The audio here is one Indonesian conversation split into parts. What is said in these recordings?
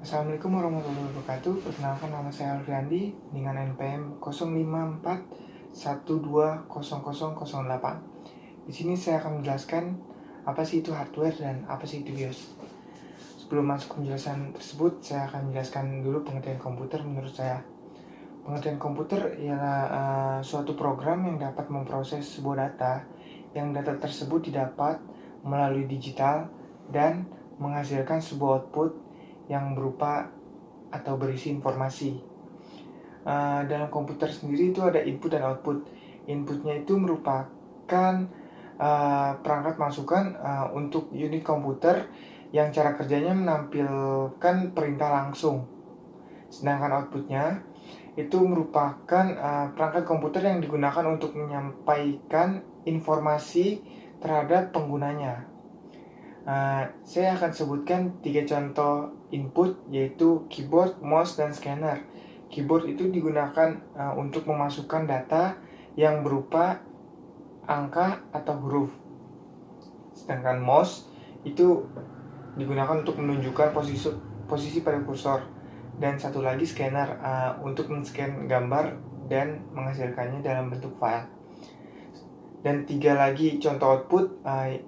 Assalamualaikum warahmatullahi wabarakatuh. Perkenalkan, nama saya Alfiandi dengan NPM 0541200008. Di sini saya akan menjelaskan apa sih itu hardware dan apa sih itu BIOS. Sebelum masuk ke penjelasan tersebut, saya akan menjelaskan dulu pengertian komputer menurut saya. Pengertian komputer ialah suatu program yang dapat memproses sebuah data, yang data tersebut didapat melalui digital dan menghasilkan sebuah output yang berupa atau berisi informasi. Dalam komputer sendiri itu ada input dan output. Inputnya itu merupakan perangkat masukan untuk unit komputer yang cara kerjanya menampilkan perintah langsung. Sedangkan outputnya itu merupakan perangkat komputer yang digunakan untuk menyampaikan informasi terhadap penggunanya. Saya akan sebutkan 3 contoh input, yaitu keyboard, mouse, dan scanner. Keyboard itu digunakan untuk memasukkan data yang berupa angka atau huruf. Sedangkan mouse itu digunakan untuk menunjukkan posisi pada kursor. Dan satu lagi scanner untuk men-scan gambar dan menghasilkannya dalam bentuk file. Dan 3 lagi contoh output.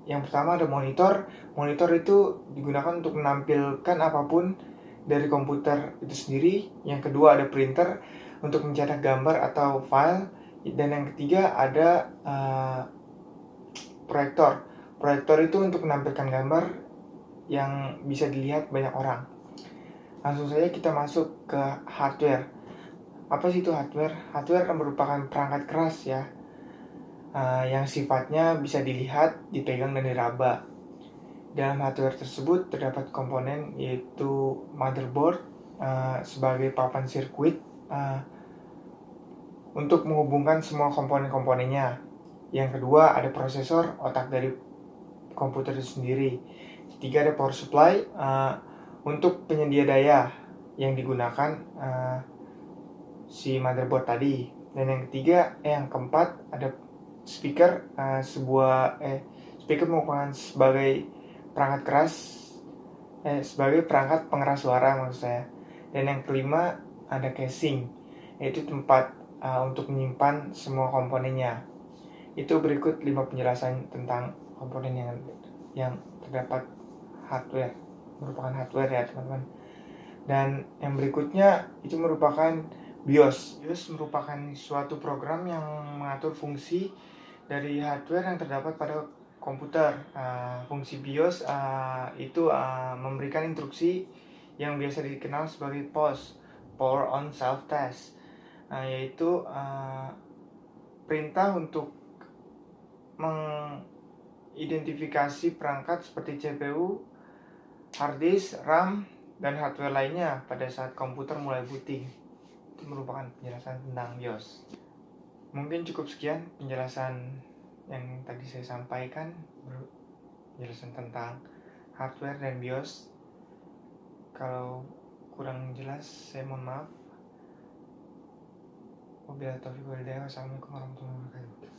Yang pertama ada monitor. Monitor itu digunakan untuk menampilkan apapun dari komputer itu sendiri. Yang kedua ada printer untuk mencetak gambar atau file. Dan yang ketiga ada proyektor. Proyektor itu untuk menampilkan gambar yang bisa dilihat banyak orang. Langsung saja kita masuk ke hardware. Apa sih itu hardware? Hardware merupakan perangkat keras ya, yang sifatnya bisa dilihat, dipegang, dan diraba. Dalam hardware tersebut terdapat komponen yaitu motherboard sebagai papan sirkuit untuk menghubungkan semua komponen-komponennya. Yang kedua ada prosesor, otak dari komputer itu sendiri. Ketiga ada power supply untuk penyedia daya yang digunakan si motherboard tadi. Dan yang ketiga, yang keempat ada speaker. Speaker merupakan sebagai perangkat keras, sebagai perangkat pengeras suara maksud saya. Dan yang kelima ada casing, yaitu tempat untuk menyimpan semua komponennya. Itu berikut 5 penjelasan tentang komponen yang terdapat hardware, merupakan hardware ya teman-teman. Dan yang berikutnya itu merupakan BIOS. BIOS merupakan suatu program yang mengatur fungsi dari hardware yang terdapat pada komputer. Fungsi BIOS itu memberikan instruksi yang biasa dikenal sebagai POS, Power on Self Test, yaitu perintah untuk mengidentifikasi perangkat seperti CPU, hard disk, RAM, dan hardware lainnya pada saat komputer mulai booting. Itu merupakan penjelasan tentang BIOS. Mungkin cukup sekian penjelasan yang tadi saya sampaikan, penjelasan tentang hardware dan BIOS. Kalau kurang jelas, saya mohon maaf. Wabillahi taufiq wal hidayah. Wassalamualaikum warahmatullahi wabarakatuh.